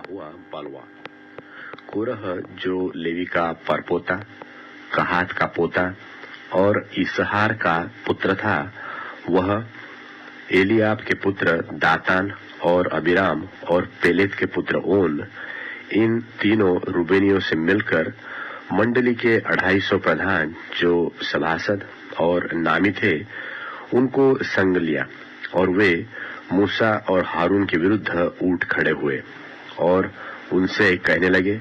हुआ बलवा। कोरह जो लेवी का परपोता, कहात का पोता और इसहार का पुत्र था, वह एलियाब के पुत्र दातान और अबीराम और पेलेत के पुत्र ओन, इन तीनों रूबेनियों से मिलकर मंडली के 250 प्रधान जो सभासद और नामी थे, उनको संग लिया और वे मूसा और हारून के विरुद्ध उठ खड़े हुए और उनसे कहने लगे,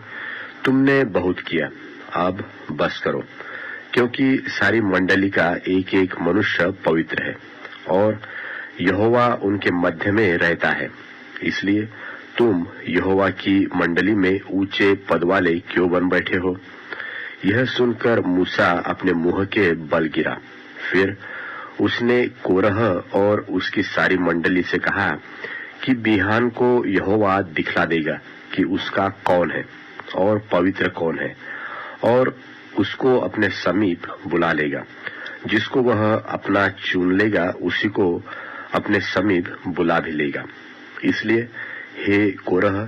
तुमने बहुत किया, अब बस करो, क्योंकि सारी मंडली का एक एक मनुष्य पवित्र है और यहोवा उनके मध्य में रहता है। इसलिए तुम यहोवा की मंडली में ऊंचे पद वाले क्यों बन बैठे हो? यह सुनकर मूसा अपने मुंह के बल गिरा। फिर उसने कोरह और उसकी सारी मंडली से कहा कि बिहान को यहोवा दिखला देगा कि उसका कौन है और पवित्र कौन है, और उसको अपने समीप बुला लेगा। जिसको वह अपना चुन लेगा उसी को अपने समीप बुला भी लेगा। इसलिए हे कोरह,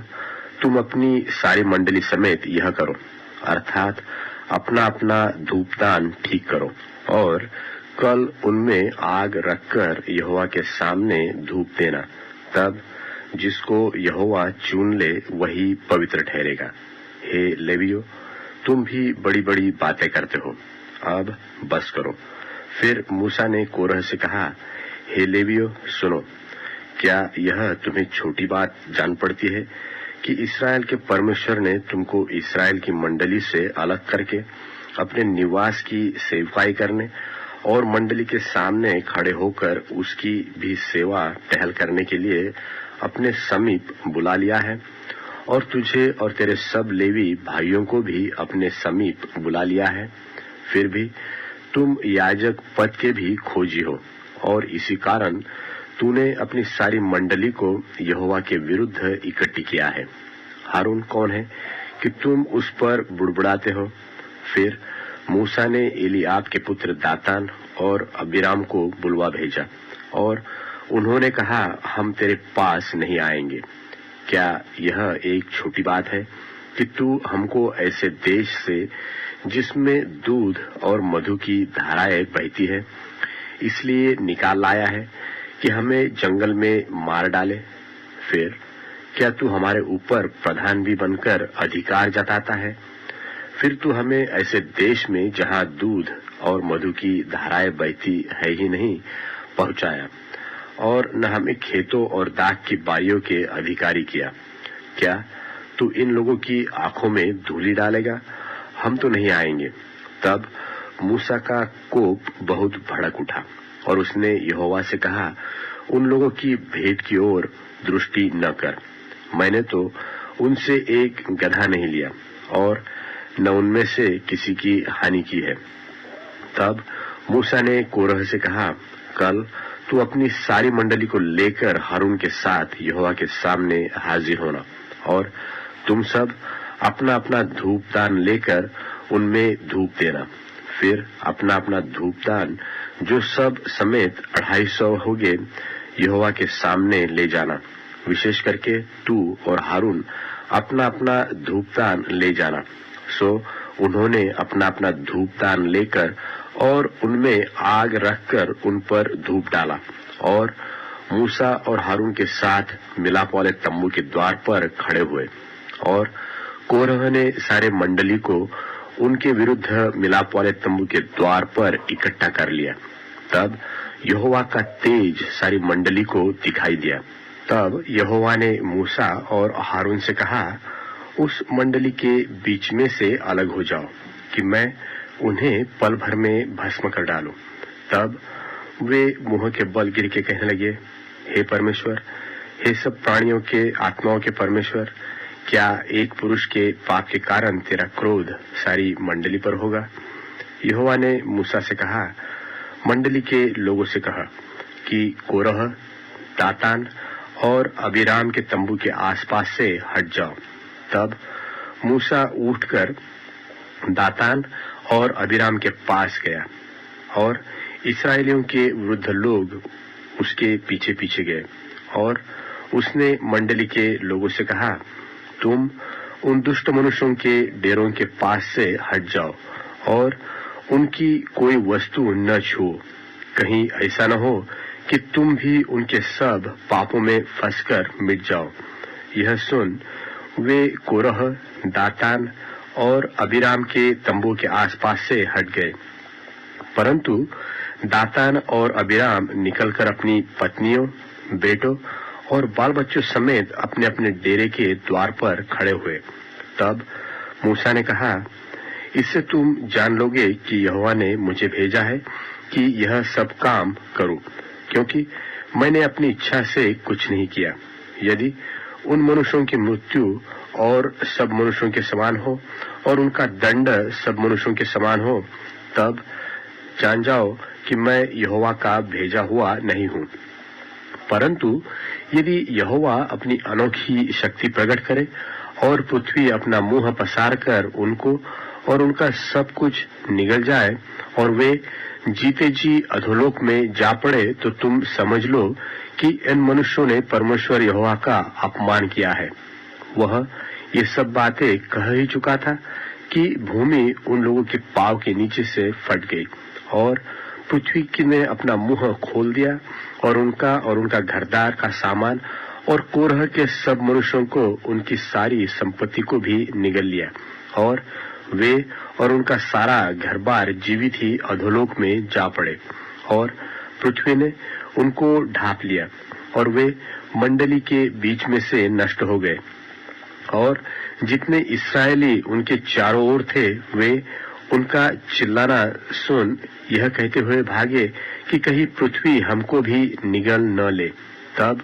तुम अपनी सारी मंडली समेत यह करो, अर्थात अपना अपना धूपदान ठीक करो और कल उनमें आग रखकर यहोवा के सामने धूप देना। तब जिसको यहोवा चुन ले वही पवित्र ठहरेगा। हे लेवियो, तुम भी बड़ी बड़ी बातें करते हो, अब बस करो। फिर मूसा ने कोरह से कहा, हे लेवियो सुनो, क्या यह तुम्हें छोटी बात जान पड़ती है कि इस्राएल के परमेश्वर ने तुमको इस्राएल की मंडली से अलग करके अपने निवास की सेवकाई करने और मंडली के सामने खड़े होकर उसकी भी सेवा टहल करने के लिए अपने समीप बुला लिया है, और तुझे और तेरे सब लेवी भाइयों को भी अपने समीप बुला लिया है। फिर भी तुम याजक पद के भी खोजी हो, और इसी कारण तूने अपनी सारी मंडली को यहोवा के विरुद्ध इकट्ठी किया है। हारून कौन है कि तुम उस पर बुड़बुड़ाते हो? फिर मूसा ने एलियाब के पुत्र दातान और अबीराम को बुलवा भेजा और उन्होंने कहा, हम तेरे पास नहीं आएंगे। क्या यह एक छोटी बात है कि तू हमको ऐसे देश से जिसमें दूध और मधु की धाराएं बहती है, इसलिए निकाल लाया है कि हमें जंगल में मार डाले? फिर क्या तू हमारे ऊपर प्रधान भी बनकर अधिकार जताता है? फिर तू हमें ऐसे देश में जहां दूध और मधु की धाराएं बहती है ही नहीं पहुंचाया, और न हमें खेतों और दाख की बारियों के अधिकारी किया। क्या तू इन लोगों की आंखों में धूलि डालेगा? हम तो नहीं आएंगे। तब मूसा का कोप बहुत भड़क उठा और उसने यहोवा से कहा, उन लोगों की भेंट की ओर दृष्टि न कर। मैंने तो उनसे एक गधा नहीं लिया और न उनमें से किसी की हानि की है। तब मूसा ने कोरह से कहा, कल तू अपनी सारी मंडली को लेकर हारून के साथ यहोवा के सामने हाजिर होना, और तुम सब अपना अपना धूपदान लेकर उनमें धूप देना। फिर अपना अपना धूपदान जो सब समेत 250 होगे यहोवा के सामने ले जाना। विशेष करके तू और हारून अपना अपना धूपदान ले जाना। सो उन्होंने अपना अपना धूपदान लेकर और उनमें आग रखकर उन पर धूप डाला, और मूसा और हारून के साथ मिलाप वाले तंबू के द्वार पर खड़े हुए। और कोरह ने सारे मंडली को उनके विरुद्ध मिलाप वाले तंबू के द्वार पर इकट्ठा कर लिया। तब यहोवा का तेज सारी मंडली को दिखाई दिया। तब यहोवा ने मूसा और हारून से कहा, उस मंडली के बीच में से अलग हो जाओ कि मैं उन्हें पल भर में भस्म कर डालूं। तब वे मुंह के बल गिर के कहने लगे, हे परमेश्वर, हे सब प्राणियों के आत्माओं के परमेश्वर, क्या एक पुरुष के पाप के कारण तेरा क्रोध सारी मंडली पर होगा? यहोवा ने मूसा से कहा, मंडली के लोगों से कहा कि कोरह, दातान और अबीराम के तंबू के आसपास से हट जाओ। तब मूसा उठकर दातान और अबीराम के पास गया, और इस्राएलियों के वृद्ध लोग उसके पीछे पीछे गए। और उसने मंडली के लोगों से कहा, तुम उन दुष्ट मनुष्यों के डेरों के पास से हट जाओ और उनकी कोई वस्तु न छुओ, कहीं ऐसा न हो कि तुम भी उनके सब पापों में फंसकर मिट जाओ। यह सुन वे कोरह, दातान और अबीराम के तंबू के आसपास से हट गए। परंतु दातान और अबीराम निकलकर अपनी पत्नियों, बेटों और बाल बच्चों समेत अपने अपने डेरे के द्वार पर खड़े हुए। तब मूसा ने कहा, इससे तुम जान लोगे कि यहोवा ने मुझे भेजा है कि यह सब काम करूं, क्योंकि मैंने अपनी इच्छा से कुछ नहीं किया। यदि उन मनुष्यों की मृत्यु और सब मनुष्यों के समान हो और उनका दंड सब मनुष्यों के समान हो, तब जान जाओ कि मैं यहोवा का भेजा हुआ नहीं हूं। परंतु यदि यहोवा अपनी अनोखी शक्ति प्रकट करे और पृथ्वी अपना मुंह पसार कर उनको और उनका सब कुछ निगल जाए और वे जीते जी अधोलोक में जा पड़े, तो तुम समझ लो कि इन मनुष्यों ने परमेश्वर यहोवा का अपमान किया है। वह ये सब बातें कह ही चुका था कि भूमि उन लोगों के पांव के नीचे से फट गई और पृथ्वी ने अपना मुंह खोल दिया और उनका घरदार का सामान और कोरह के सब मनुष्यों को उनकी सारी संपत्ति को भी निगल लिया और वे और उनका सारा घर-बार जीवित ही अधोलोक में जा पड़े और पृथ्वी ने उनको ढांप लिया और वे मंडली के बीच में से नष्ट हो गए। और जितने इस्राएली उनके चारों ओर थे, वे उनका चिल्लाना सुन यह कहते हुए भागे कि कहीं पृथ्वी हमको भी निगल न ले। तब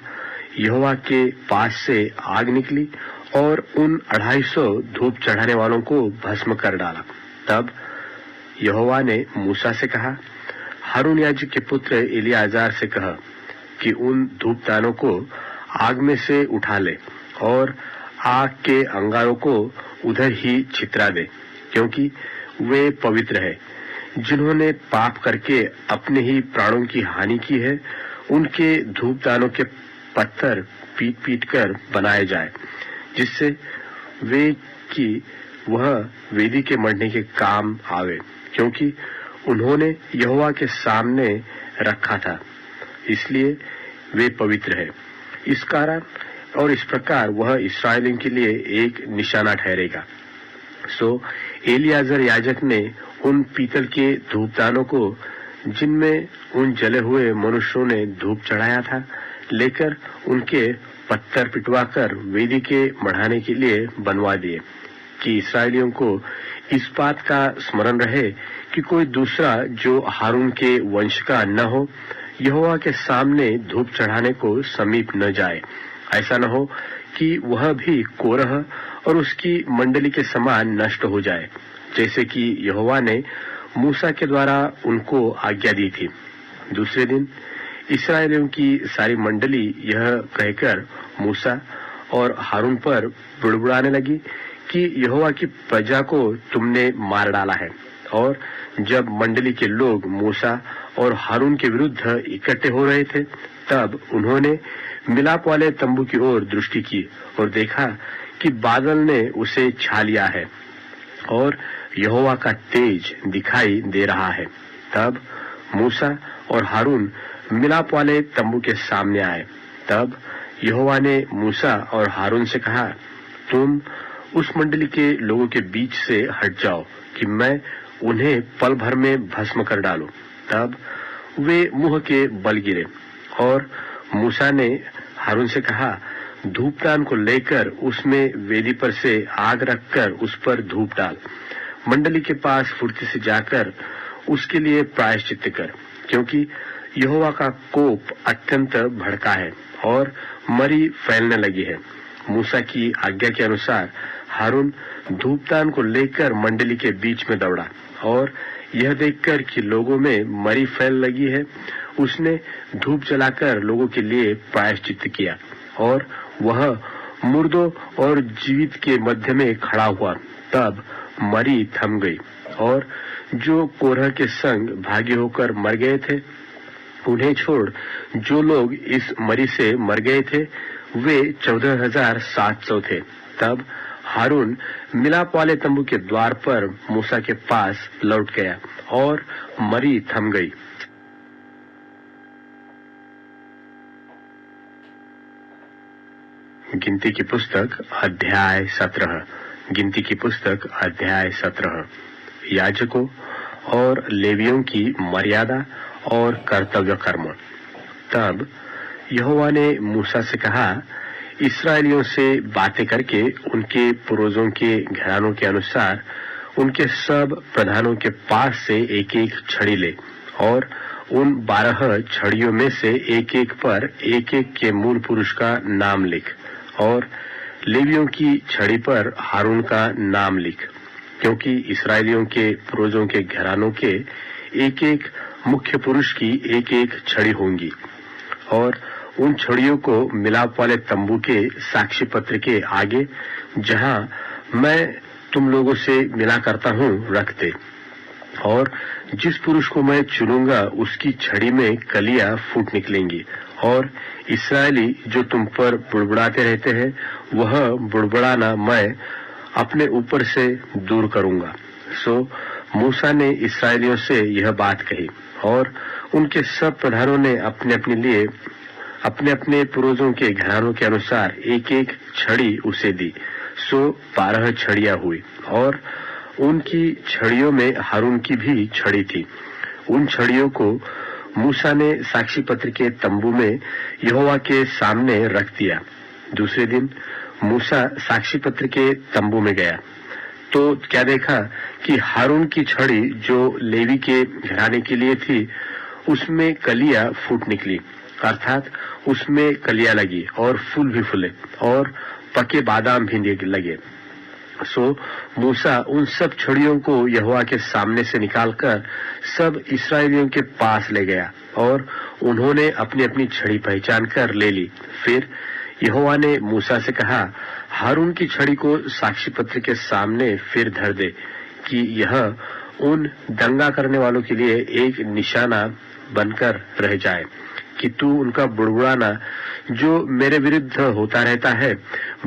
यहोवा के पास से आग निकली और उन 250 धूप चढ़ाने वालों को भस्म कर डाला। तब यहोवा ने मूसा से कहा, हारून याजक के पुत्र एलियाजार से कह कि उन धूपदानों को आग में से उठा ले और आग के अंगारों को उधर ही छितरा दे, क्योंकि वे पवित्र है। जिन्होंने पाप करके अपने ही प्राणों की हानि की है, उनके धूपदानों के पत्थर पीट पीट कर बनाए जाए, जिससे वे कि वह वेदी के मढ़ने के काम आवे, क्योंकि उन्होंने यहोवा के सामने रखा था, इसलिए वे पवित्र है। इस कारण और इस प्रकार वह इस्राएलियों के लिए एक निशाना ठहरेगा। सो एलियाजर याजक ने उन पीतल के धूपदानों को, जिनमें उन जले हुए मनुष्यों ने धूप चढ़ाया था, लेकर उनके पत्थर पिटवाकर वेदी के मढ़ाने के लिए बनवा दिए, कि इस्राएलियों को इस बात का स्मरण रहे कि कोई दूसरा जो हारून के वंश का न हो, यहोवा के सामने धूप चढ़ाने को समीप न जाए। ऐसा न हो कि वह भी कोरह और उसकी मंडली के समान नष्ट हो जाए, जैसे कि यहोवा ने मूसा के द्वारा उनको आज्ञा दी थी। दूसरे दिन इस्राएलियों की सारी मंडली यह कहकर मूसा और हारून पर बुड़बुड़ाने लगी कि यहोवा की प्रजा को तुमने मार डाला है। और जब मंडली के लोग मूसा और हारून के विरुद्ध इकट्ठे हो रहे थे, तब उन्होंने मिलाप वाले तंबू की ओर दृष्टि की और देखा कि बादल ने उसे छा लिया है और यहोवा का तेज दिखाई दे रहा है। तब मूसा और हारून मिलाप वाले तंबू के सामने आए। तब यहोवा ने मूसा और हारून से कहा, तुम उस मंडली के लोगों के बीच से हट जाओ कि मैं उन्हें पल भर में भस्म कर डालूं। तब वे मुंह के बल गिरे और मूसा ने हारून से कहा, धूपदान को लेकर उसमें वेदी पर से आग रखकर उस पर धूप डाल। मंडली के पास फुर्ती से जाकर उसके लिए प्रायश्चित कर, क्योंकि यहोवा का कोप अत्यंत भड़का है और मरी फैलने लगी है। मूसा की आज्ञा के अनुसार हारून धूपदान को लेकर मंडली के बीच में दौड़ा और यह देखकर कि लोगों में मरी फैल लगी है, उसने धूप जलाकर लोगों के लिए प्रायश्चित किया और वह मुर्दों और जीवित के मध्य में खड़ा हुआ। तब मरी थम गई और जो कोरह के संग भागी होकर मर गए थे, उन्हें छोड़ जो लोग इस मरी से मर गए थे, वे 14,700 थे। तब हारून मिलाप वाले तंबू के द्वार पर मूसा के पास लौट गया और मरी थम गई। गिनती की पुस्तक अध्याय 17। गिनती की पुस्तक अध्याय 17। याजकों और लेवियों की मर्यादा और कर्तव्य कर्म। तब यहोवा ने मूसा से कहा, इस्राएलियों से बातें करके उनके पूर्वजों के घरानों के अनुसार उनके सब प्रधानों के पास से एक एक छड़ी ले और उन 12 छड़ियों में से एक एक पर एक एक के मूल पुरुष का नाम लिख और लेवियों की छड़ी पर हारून का नाम लिख, क्योंकि इस्राएलियों के पूर्वजों के घरानों के एक एक मुख्य पुरुष की एक एक छड़ी होंगी। और उन छड़ियों को मिलाप वाले तंबू के साक्षी पत्र के आगे जहां मैं तुम लोगों से मिला करता हूं रख दे। और जिस पुरुष को मैं चुनूंगा उसकी छड़ी में कलियां फूट निकलेंगी और इस्राएली जो तुम पर बुड़बुड़ाते रहते हैं वह बुड़बुड़ाना मैं अपने ऊपर से दूर करूंगा। सो मूसा ने इस्राएलियों से यह बात कही और उनके सब प्रधानों ने अपने अपने पूर्वजों के घरानों के अनुसार एक एक छड़ी उसे दी। सो 12 छड़ियां हुई और उनकी छड़ियों में हारून की भी छड़ी थी। उन छड़ियों को मूसा ने साक्षी पत्र के तंबू में यहोवा के सामने रख दिया। दूसरे दिन मूसा साक्षी पत्र के तंबू में गया तो क्या देखा कि हारून की छड़ी जो लेवी के घराने के लिए थी उसमें कलियां फूट निकली, अर्थात उसमें कलियां लगी और फूल भी फूले और पके बादाम भी लगे। सो मूसा उन सब छड़ियों को यहोवा के सामने से निकालकर सब इस्राएलियों के पास ले गया और उन्होंने अपनी अपनी छड़ी पहचान कर ले ली। फिर यहोवा ने मूसा से कहा, हारून की छड़ी को साक्षी पत्र के सामने फिर धर दे कि यह उन दंगा करने वालों के लिए एक निशाना बनकर रह जाए कि तू उनका बुड़बुड़ाना जो मेरे विरुद्ध होता रहता है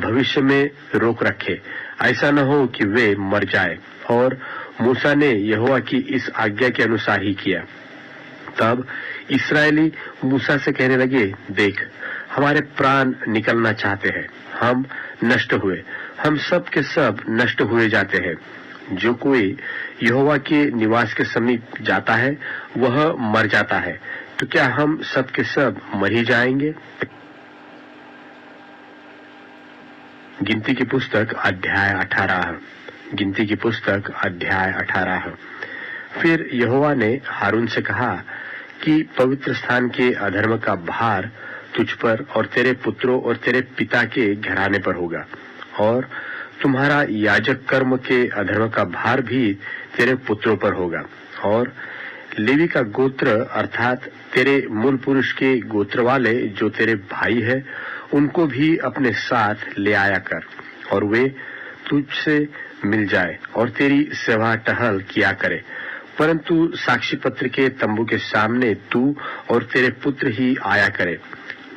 भविष्य में रोक रखे, ऐसा न हो कि वे मर जाए। और मूसा ने यहोवा की इस आज्ञा के अनुसार ही किया। तब इस्राएली मूसा से कहने लगे, देख, हमारे प्राण निकलना चाहते हैं, हम नष्ट हुए, हम सब के सब नष्ट हुए जाते हैं। जो कोई यहोवा के निवास के समीप जाता है वह मर जाता है, तो क्या हम सब के सब मर ही जाएंगे? गिनती की पुस्तक अध्याय 18। गिनती की पुस्तक अध्याय 18। फिर यहोवा ने हारून से कहा कि पवित्र स्थान के अधर्म का भार तुझ पर और तेरे पुत्रों और तेरे पिता के घराने पर होगा और तुम्हारा याजक कर्म के अधर्म का भार भी तेरे पुत्रों पर होगा। और लेवी का गोत्र अर्थात तेरे मूल पुरुष के गोत्र वाले जो तेरे भाई है उनको भी अपने साथ ले आया कर और वे तुझसे मिल जाए और तेरी सेवा टहल किया करे। परंतु साक्षी पत्र के तंबू के सामने तू और तेरे पुत्र ही आया करे।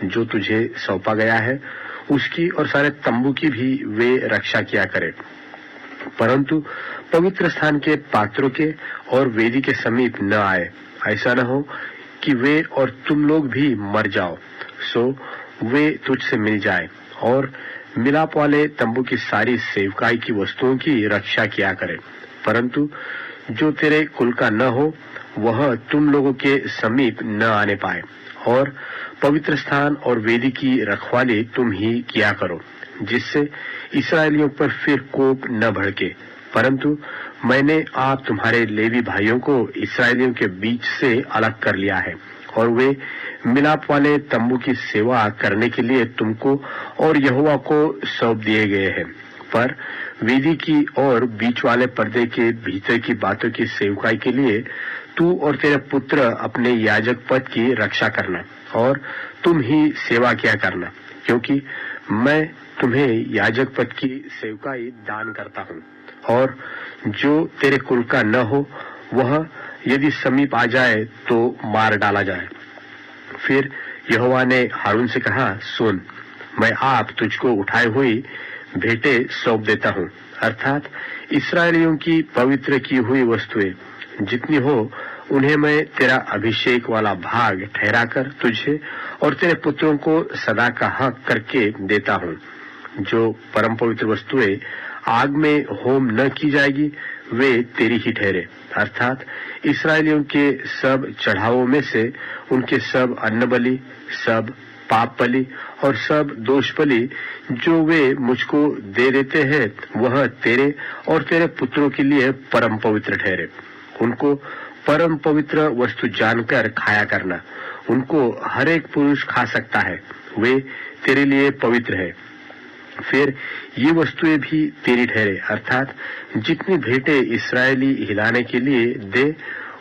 जो तुझे सौंपा गया है उसकी और सारे तंबू की भी वे रक्षा किया करे, परंतु पवित्र स्थान के पात्रों के और वेदी के समीप न आए, ऐसा न हो कि वे और तुम लोग भी मर जाओ। सो वे तुझसे मिल जाए और मिलाप वाले तंबू की सारी सेवकाई की वस्तुओं की रक्षा किया करे, परंतु जो तेरे कुल का न हो वह तुम लोगों के समीप न आने पाए। और पवित्र स्थान और वेदी की रखवाली तुम ही किया करो, जिससे इस्राएलियों पर फिर कोप न भड़के। परंतु मैंने आप तुम्हारे लेवी भाइयों को इस्राएलियों के बीच से अलग कर लिया है और वे मिलाप वाले तंबू की सेवा करने के लिए तुमको और यहोवा को सौंप दिए गए हैं। पर वेदी की और बीच वाले पर्दे के भीतर की बातों की सेवकाई के लिए तू और तेरे पुत्र अपने याजक पद की रक्षा करना और तुम ही सेवा किया करना, क्योंकि मैं तुम्हें याजक पद की सेवकाई दान करता हूँ। और जो तेरे कुल का न हो वह यदि समीप आ जाए तो मार डाला जाए। फिर यहोवा ने हारून से कहा, सुन, मैं आप तुझको उठाए हुई भेंटे सौंप देता हूँ, अर्थात इस्राएलियों की पवित्र की हुई वस्तुएं जितनी हो उन्हें मैं तेरा अभिषेक वाला भाग ठहराकर तुझे और तेरे पुत्रों को सदा का हक करके देता हूँ। जो परम पवित्र वस्तुएं आग में होम न की जाएगी वे तेरी ही ठहरे, अर्थात इस्राएलियों के सब चढ़ावों में से उनके सब अन्न बलि, सब पाप बलि और सब दोष बलि जो वे मुझको दे देते हैं वह तेरे और तेरे पुत्रों के लिए परम पवित्र ठहरे। उनको परम पवित्र वस्तु जानकर खाया करना। उनको हर एक पुरुष खा सकता है, वे तेरे लिए पवित्र है। फिर ये वस्तुएं भी तेरी ठहरे, अर्थात जितनी भेंटें इस्राएली हिलाने के लिए दे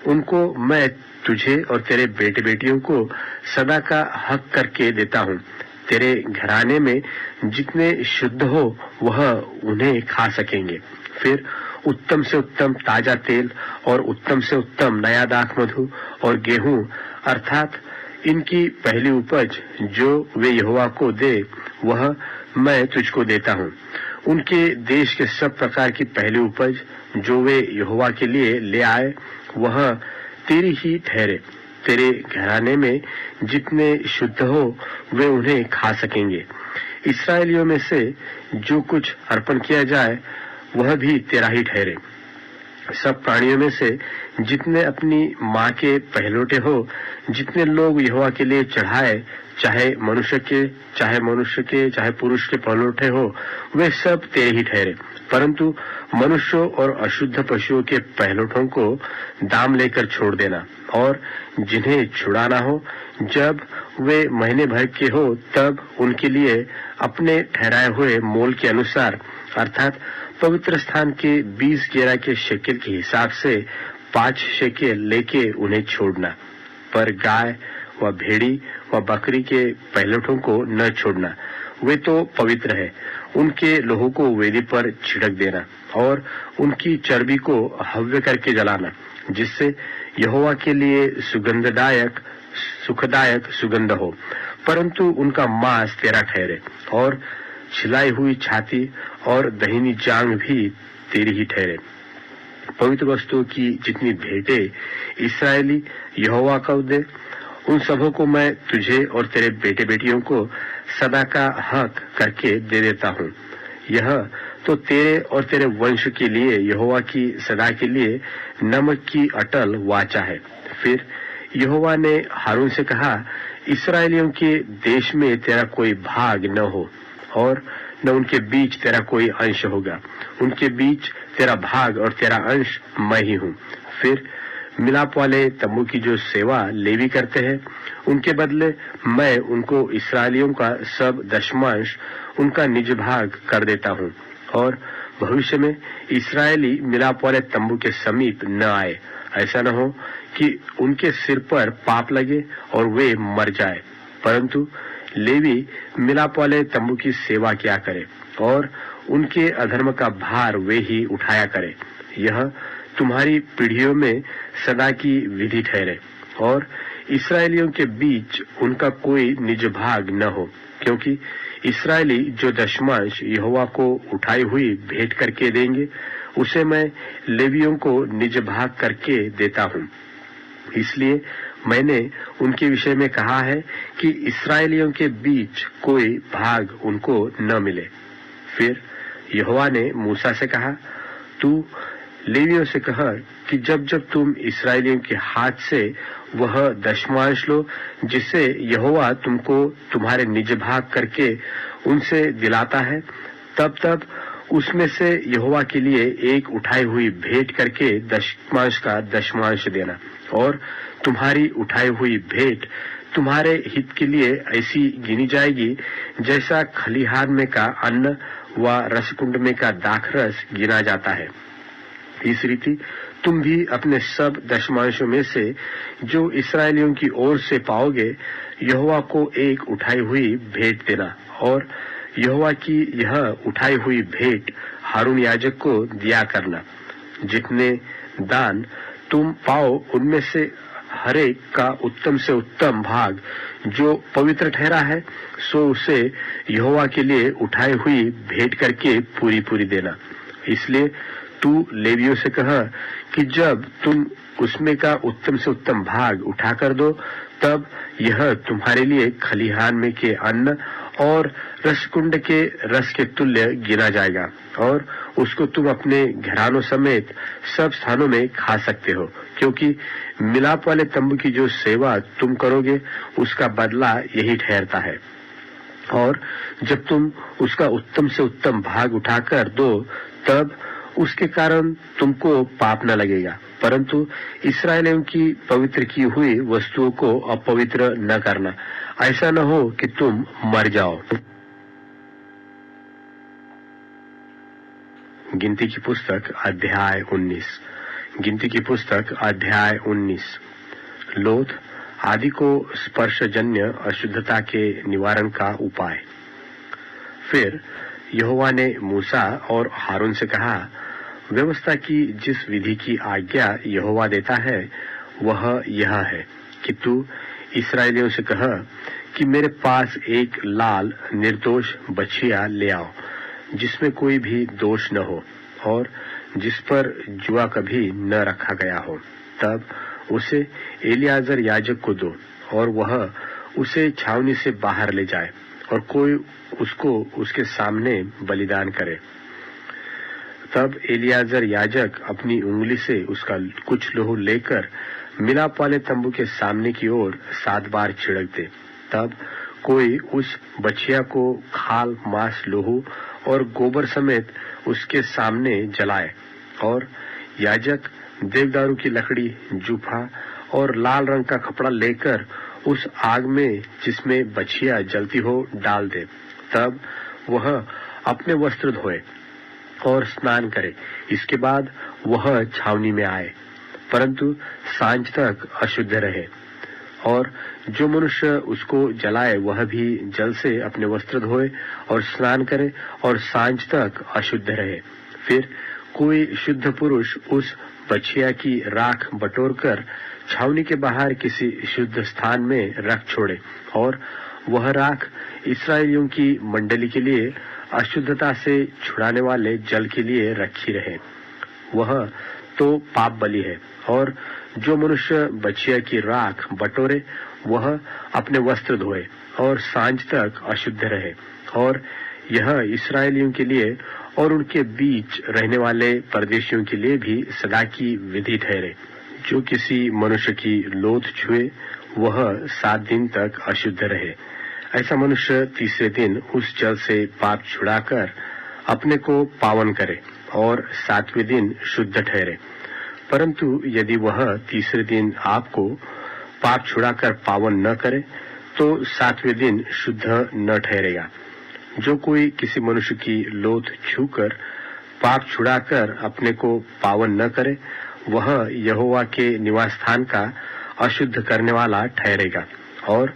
उनको मैं तुझे और तेरे बेटे बेटियों को सदा का हक करके देता हूँ। तेरे घराने में जितने शुद्ध हो वह उन्हें खा सकेंगे। फिर उत्तम से उत्तम ताजा तेल और उत्तम से उत्तम नया दाख मधु और गेहूं अर्थात इनकी पहली उपज जो वे यहोवा को दे वह मैं तुझको देता हूँ। उनके देश के सब प्रकार की पहली उपज जो वे यहोवा के लिए ले आए वह तेरी ही ठहरे। तेरे घराने में जितने शुद्ध हो वे उन्हें खा सकेंगे। इस्राएलियों में से जो कुछ अर्पण किया जाए वह भी तेरा ही ठहरे। सब प्राणियों में से जितने अपनी माँ के पहलौठे हो जितने लोग यहोवा के लिए चढ़ाए, चाहे मनुष्य चाहे पुरुष के पहलौठे हो वे सब तेरे ही ठहरे। परंतु मनुष्यों और अशुद्ध पशुओं के पहलौठों को दाम लेकर छोड़ देना, और जिन्हें छुड़ाना हो जब वे महीने भर के हो तब उनके लिए अपने ठहराए हुए मोल के अनुसार अर्थात पवित्र स्थान के 20 गेरा के शेकेल के हिसाब से 5 शेकेल लेके उन्हें छोड़ना। पर गाय व भेड़ी व बकरी के पहलौठों को न छोड़ना, वे तो पवित्र है। उनके लोहू को वेदी पर छिड़क देना और उनकी चर्बी को हव्य करके जलाना, जिससे यहोवा के लिए सुखदायक सुगंध हो। परंतु उनका मांस तेरा ठहरे और छिलाई हुई छाती और दहीनी जांग भी तेरी ही ठहरे। पवित्र वस्तुओं की जितनी भेंटें इस्राएली यहोवा को दे उन सबों को मैं तुझे और तेरे बेटे बेटियों को सदा का हक करके दे देता हूँ। यह तो तेरे और तेरे वंश के लिए यहोवा की सदा के लिए नमक की अटल वाचा है। फिर यहोवा ने हारून से कहा, इस्राएलियों के देश में तेरा कोई भाग न हो और न उनके बीच तेरा कोई अंश होगा। उनके बीच तेरा भाग और तेरा अंश मैं ही हूँ। फिर मिलाप वाले तम्बू की जो सेवा लेवी करते हैं उनके बदले मैं उनको इस्राएलियों का सब दशमांश उनका निज भाग कर देता हूँ, और भविष्य में इस्राएली मिलाप वाले तम्बू के समीप न आए, ऐसा न हो कि उनके सिर पर पाप लगे और वे मर जाए। परंतु लेवी मिलाप वाले तम्बू की सेवा किया करे और उनके अधर्म का भार वे ही उठाया करे। यह तुम्हारी पीढ़ियों में सदा की विधि ठहरे और इस्राएलियों के बीच उनका कोई निज भाग न हो, क्योंकि इस्राएली जो दशमांश यहोवा को उठाई हुई भेंट करके देंगे उसे मैं लेवियों को निज भाग करके देता हूँ। इसलिए मैंने उनके विषय में कहा है कि इस्राएलियों के बीच कोई भाग उनको न मिले। फिर यहोवा ने मूसा से कहा, तू लेवियों से कह कि जब जब तुम इस्राएलियों के हाथ से वह दशमांश लो जिसे यहोवा तुमको तुम्हारे निज भाग करके उनसे दिलाता है, तब तब उसमें से यहोवा के लिए एक उठाई हुई भेंट करके दशमांश का दशमांश देना, और तुम्हारी उठाई हुई भेंट तुम्हारे हित के लिए ऐसी गिनी जाएगी जैसा खलिहान में का अन्न व रसकुंड में का दाखरस गिना जाता है। इस रीति तुम भी अपने सब दशमांशों में से जो इस्राएलियों की ओर से पाओगे यहोवा को एक उठाई हुई भेंट देना, और यहोवा की यह उठाई हुई भेंट हारून याजक को दिया करना। जितने दान तुम पाओ उनमें से हर एक का उत्तम से उत्तम भाग जो पवित्र ठहरा है, सो उसे यहोवा के लिए उठाई हुई भेंट करके पूरी पूरी देना। इसलिए तू लेवियों से कह कि जब तुम उसमें का उत्तम से उत्तम भाग उठाकर दो, तब यह तुम्हारे लिए खलिहान में के अन्न और रसकुंड के रस के तुल्य गिना जाएगा, और उसको तुम अपने घरानों समेत सब स्थानों में खा सकते हो, क्योंकि मिलाप वाले तंबू की जो सेवा तुम करोगे उसका बदला यही ठहरता है। और जब तुम उसका उत्तम से उत्तम भाग उठाकर दो, तब उसके कारण तुमको पाप न लगेगा, परंतु इस्राएलियों की पवित्र की हुई वस्तुओं को अपवित्र न करना, ऐसा न हो कि तुम मर जाओ। गिनती की पुस्तक अध्याय 19। गिनती की पुस्तक अध्याय 19। लोथ आदि को स्पर्शजन्य अशुद्धता के निवारण का उपाय। फिर यहोवा ने मूसा और हारून से कहा, व्यवस्था की जिस विधि की आज्ञा यहोवा देता है वह यह है कि तू इस्राएलियों से कह कि मेरे पास एक लाल निर्दोष बछिया ले आओ, जिसमें कोई भी दोष न हो और जिस पर जुआ कभी न रखा गया हो। तब उसे एलियाजर याजक को दो, और वह उसे छावनी से बाहर ले जाए, और कोई उसको उसके सामने बलिदान करे। तब एलियाजर याजक अपनी उंगली से उसका कुछ लोहू लेकर मिलाप वाले तंबू के सामने की ओर 7 बार छिड़क दे। तब कोई उस बछिया को खाल, मांस, लोहू और गोबर समेत उसके सामने जलाए, और याजक देवदारू की लकड़ी, जूफा और लाल रंग का कपड़ा लेकर उस आग में जिसमें बछिया जलती हो डाल दे। तब वह अपने वस्त्र धोए और स्नान करे। इसके बाद वह छावनी में आए, परंतु सांझ तक अशुद्ध रहे, और जो मनुष्य उसको जलाए वह भी जल से अपने वस्त्र धोए और स्नान करे और सांझ तक अशुद्ध रहे। फिर कोई शुद्ध पुरुष उस बछिया की राख बटोरकर छावनी के बाहर किसी शुद्ध स्थान में रख छोड़े, और वह राख इस्राएलियों की मंडली के लिए अशुद्धता से छुड़ाने वाले जल के लिए रखी रहे। वह तो पाप बलि है। और जो मनुष्य बछिया की राख बटोरे वह अपने वस्त्र धोए और सांझ तक अशुद्ध रहे। और यह इस्राएलियों के लिए और उनके बीच रहने वाले परदेशियों के लिए भी सदा की विधि ठहरे। जो किसी मनुष्य की लोथ छुए वह 7 दिन तक अशुद्ध रहे। ऐसा मनुष्य तीसरे दिन उस जल से पाप छुड़ाकर अपने को पावन करे और 7वें दिन शुद्ध ठहरे। परंतु यदि वह तीसरे दिन आपको पाप छुड़ाकर पावन न करे तो 7वें दिन शुद्ध न ठहरेगा। जो कोई किसी मनुष्य की लोथ छूकर पाप छुड़ाकर अपने को पावन न करे वह यहोवा के निवास स्थान का अशुद्ध करने वाला ठहरेगा, और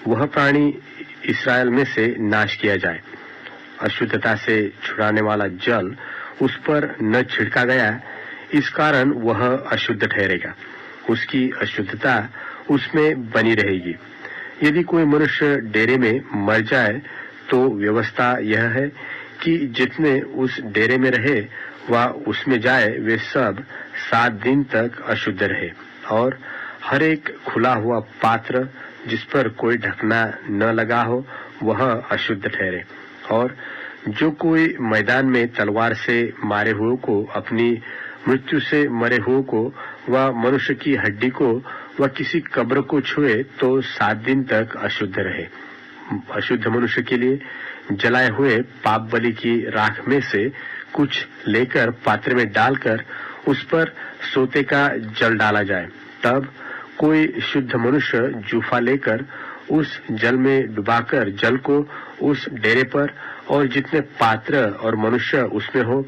वह प्राणी इस्राएल में से नाश किया जाए। अशुद्धता से छुड़ाने वाला जल उस पर न छिड़का गया, इस कारण वह अशुद्ध ठहरेगा, उसकी अशुद्धता उसमें बनी रहेगी। यदि कोई मनुष्य डेरे में मर जाए तो व्यवस्था यह है कि जितने उस डेरे में रहे व उसमें जाए वे सब 7 दिन तक अशुद्ध रहे। और हर एक खुला हुआ पात्र जिस पर कोई ढकना न लगा हो वह अशुद्ध ठहरे। और जो कोई मैदान में तलवार से मारे हुए को, अपनी मृत्यु से मरे हुए को व मनुष्य की हड्डी को व किसी कब्र को छुए तो 7 दिन तक अशुद्ध रहे। अशुद्ध मनुष्य के लिए जलाए हुए पाप बलि की राख में से कुछ लेकर पात्र में डालकर उस पर सोते का जल डाला जाए। तब कोई शुद्ध मनुष्य जूफा लेकर उस जल में डुबाकर जल को उस डेरे पर और जितने पात्र और मनुष्य उसमें हो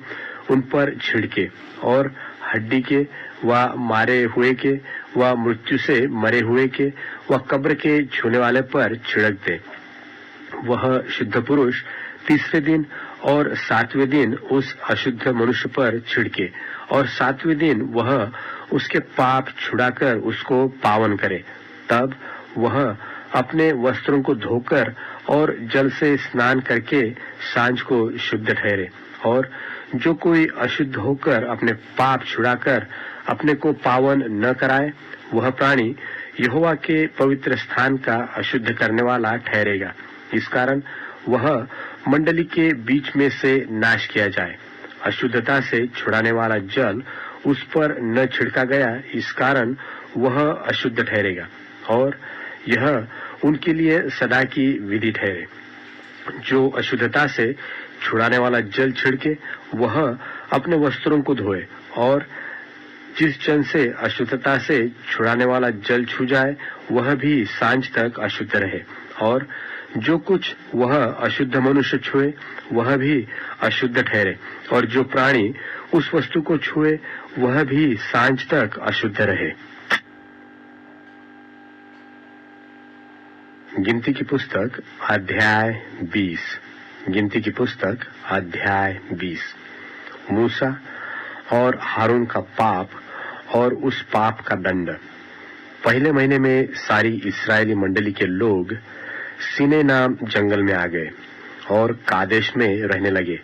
उन पर छिड़के, और हड्डी के व मारे हुए के व मृत्यु से मरे हुए के व कब्र के छूने वाले पर छिड़क दे। वह शुद्ध पुरुष तीसरे दिन और सातवें दिन उस अशुद्ध मनुष्य पर छिड़के, और सातवें दिन वह उसके पाप छुड़ाकर उसको पावन करे। तब वह अपने वस्त्रों को धोकर और जल से स्नान करके सांझ को शुद्ध ठहरे। और जो कोई अशुद्ध होकर अपने पाप छुड़ाकर अपने को पावन न कराए, वह प्राणी यहोवा के पवित्र स्थान का अशुद्ध करने वाला ठहरेगा। इस कारण वह मंडली के बीच में से नाश किया जाए। अशुद्धता से छुड़ाने वाला जल उस पर न छिड़का गया, इस कारण वह अशुद्ध ठहरेगा, और यह उनके लिए सदा की विधि ठहरे। जो अशुद्धता से छुड़ाने वाला जल छिड़के, वह अपने वस्त्रों को धोए, और जिस जन से अशुद्धता से छुड़ाने वाला जल छू जाए, वह भी सांझ तक अशुद्ध रहे। और जो कुछ वह अशुद्ध मनुष्य छुए, वह भी अशुद्ध ठहरे, और जो प्राणी उस वस्तु को छुए, वह भी सांझ तक अशुद्ध रहे। गिनती की पुस्तक अध्याय 20। गिनती की पुस्तक अध्याय 20। मूसा और हारून का पाप और उस पाप का दंड। पहले महीने में सारी इस्राएली मंडली के लोग सीने नाम जंगल में आ गए और कादेश में रहने लगे,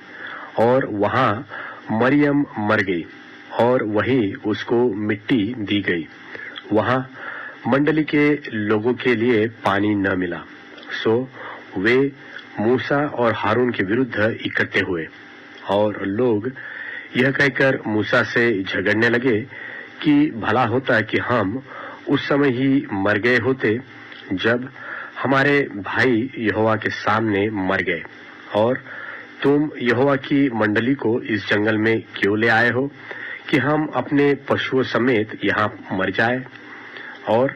और वहां मरियम मर गई और वहीं उसको मिट्टी दी गई। वहां मंडली के लोगों के लिए पानी न मिला, सो वे मूसा और हारून के विरुद्ध इकट्ठे हुए, और लोग यह कहकर मूसा से झगड़ने लगे कि भला होता कि हम उस समय ही मर गए होते जब हमारे भाई यहोवा के सामने मर गए, और तुम यहोवा की मंडली को इस जंगल में क्यों ले आए हो कि हम अपने पशुओं समेत यहाँ मर जाए। और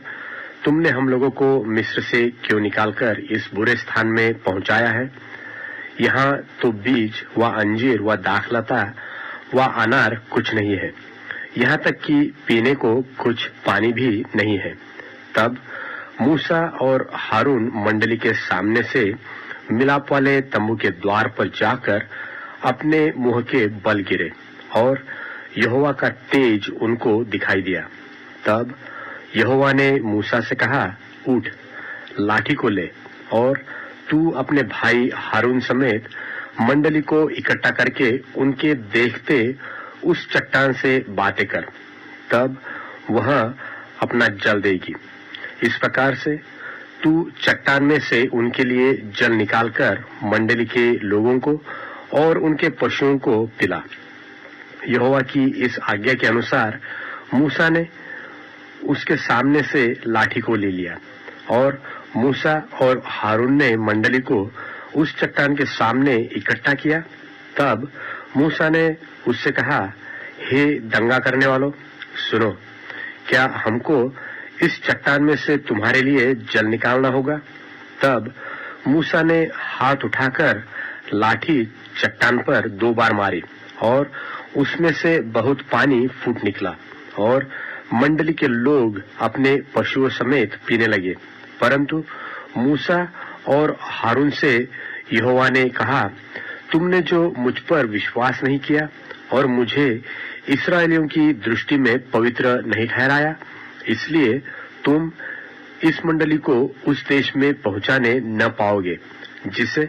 तुमने हम लोगों को मिस्र से क्यों निकालकर इस बुरे स्थान में पहुंचाया है। यहाँ तो बीज व अंजीर व दाखलता व अनार कुछ नहीं है, यहाँ तक कि पीने को कुछ पानी भी नहीं है। तब मूसा और हारून मंडली के सामने से मिलाप वाले तंबू के द्वार पर जाकर अपने मुंह के बल गिरे, और यहोवा का तेज उनको दिखाई दिया। तब यहोवा ने मूसा से कहा, उठ, लाठी को ले, और तू अपने भाई हारून समेत मंडली को इकट्ठा करके उनके देखते उस चट्टान से बातें कर, तब वह अपना जल देगी। इस प्रकार से तू चट्टान में से उनके लिए जल निकालकर मंडली के लोगों को और उनके पशुओं को पिला। यहोवा की इस आज्ञा के अनुसार मूसा ने उसके सामने से लाठी को ले लिया, और मूसा और हारून ने मंडली को उस चट्टान के सामने इकट्ठा किया। तब मूसा ने उससे कहा, हे दंगा करने वालों, सुनो, क्या हमको इस चट्टान में से तुम्हारे लिए जल निकालना होगा। तब मूसा ने हाथ उठाकर लाठी चट्टान पर 2 बार मारी, और उसमें से बहुत पानी फूट निकला, और मंडली के लोग अपने पशुओं समेत पीने लगे। परंतु मूसा और हारून से यहोवा ने कहा, तुमने जो मुझ पर विश्वास नहीं किया और मुझे इस्राएलियों की दृष्टि में पवित्र नहीं ठहराया, इसलिए तुम इस मंडली को उस देश में पहुंचाने न पाओगे जिसे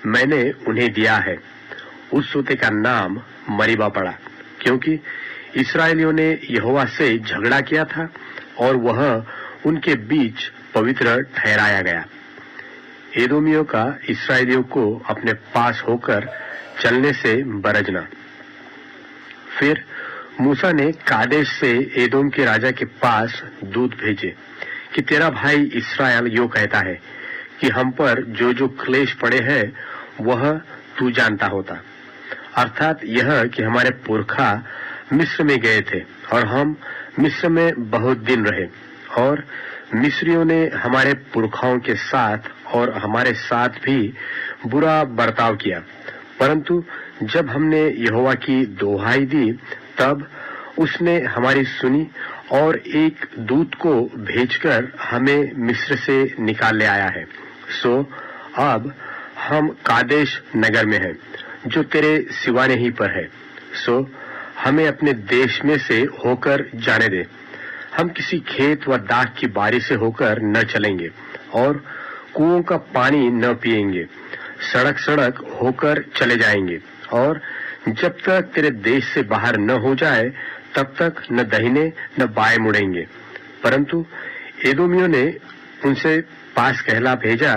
मैंने उन्हें दिया है। उस सोते का नाम मरीबा पड़ा, क्योंकि इस्राएलियों ने यहोवा से झगड़ा किया था और वह उनके बीच पवित्र ठहराया गया। एदोमियों का इस्राएलियों को अपने पास होकर चलने से बरजना। फिर मूसा ने कादेश से एदोम के राजा के पास दूत भेजे कि तेरा भाई इस्राएल यो कहता है कि हम पर जो जो क्लेश पड़े हैं वह तू जानता होता, अर्थात यह कि हमारे पुरखा मिस्र में गए थे और हम मिस्र में बहुत दिन रहे, और मिस्रियों ने हमारे पुरखाओं के साथ और हमारे साथ भी बुरा बर्ताव किया। परंतु जब हमने यहोवा की दोहाई दी, तब उसने हमारी सुनी और एक दूत को भेजकर हमें मिस्र से निकाल ले आया है। सो अब हम कादेश नगर में हैं, जो तेरे सिवाने ही पर है, सो हमें अपने देश में से होकर जाने दे। हम किसी खेत व दाख की बारी से होकर न चलेंगे और कुओं का पानी न पिएंगे, सड़क सड़क होकर चले जाएंगे और जब तक तेरे देश से बाहर न हो जाए तब तक न दाहिने न बाएं मुड़ेंगे। परंतु एदोमियों ने उनसे पास कहला भेजा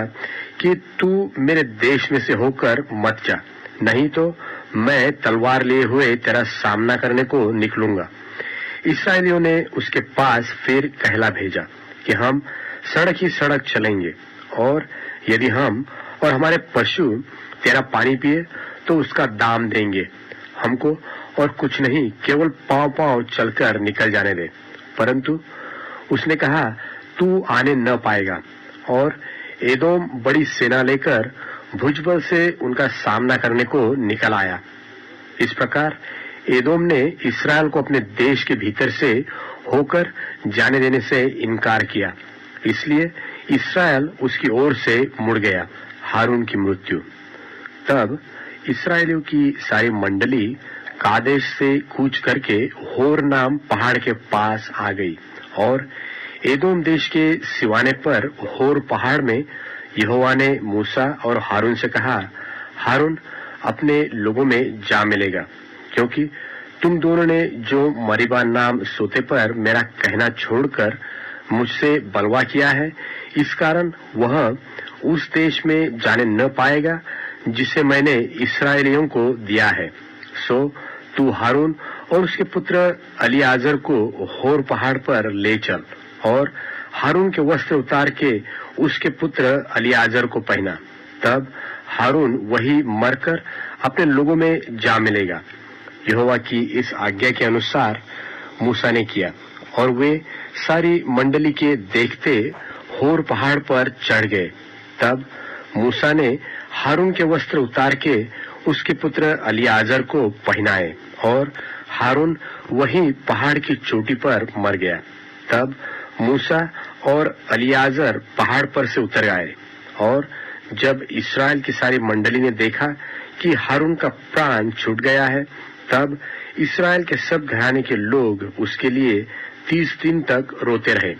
कि तू मेरे देश में से होकर मत जा, नहीं तो मैं तलवार लिए हुए तेरा सामना करने को निकलूंगा। इस्राएलियों ने उसके पास फिर कहला भेजा कि हम सड़क ही सड़क चलेंगे और यदि हम और हमारे पशु तेरा पानी पिए तो उसका दाम देंगे, हमको और कुछ नहीं, केवल पांव पांव चलकर निकल जाने दे। परंतु उसने कहा, तू आने न पाएगा। और एदोम बड़ी सेना लेकर भुजबल से उनका सामना करने को निकल आया। इस प्रकार एदोम ने इस्राएल को अपने देश के भीतर से होकर जाने देने से इनकार किया, इसलिए इस्राएल उसकी ओर से मुड़ गया। हारून की मृत्यु। तब इस्राएलियों की सारी मंडली कादेश से कूच करके होर नाम पहाड़ के पास आ गई और एदोम देश के सिवाने पर होर पहाड़ में यहोवा ने मूसा और हारून से कहा, हारून अपने लोगों में जा मिलेगा, क्योंकि तुम दोनों ने जो मरीबा नाम सोते पर मेरा कहना छोड़कर मुझसे बलवा किया है, इस कारण वह उस देश में जाने न पाएगा जिसे मैंने इस्राएलियों को दिया है। सो तू हारून और उसके पुत्र अलियाजर को होर पहाड़ पर ले चल और हारून के वस्त्र उतार के उसके पुत्र अलियाजर को पहना, तब हारून वही मरकर अपने लोगों में जा मिलेगा। यहोवा की इस आज्ञा के अनुसार मूसा ने किया और वे सारी मंडली के देखते होर पहाड़ पर चढ़ गए। तब मूसा ने हारून के वस्त्र उतार के उसके पुत्र अलियाजर को पहनाए और हारून वहीं पहाड़ की चोटी पर मर गया। तब मूसा और अलियाजर पहाड़ पर से उतर आए और जब इस्राएल की सारी मंडली ने देखा कि हारून का प्राण छूट गया है, तब इस्राएल के सब घराने के लोग उसके लिए 30 दिन तक रोते रहे।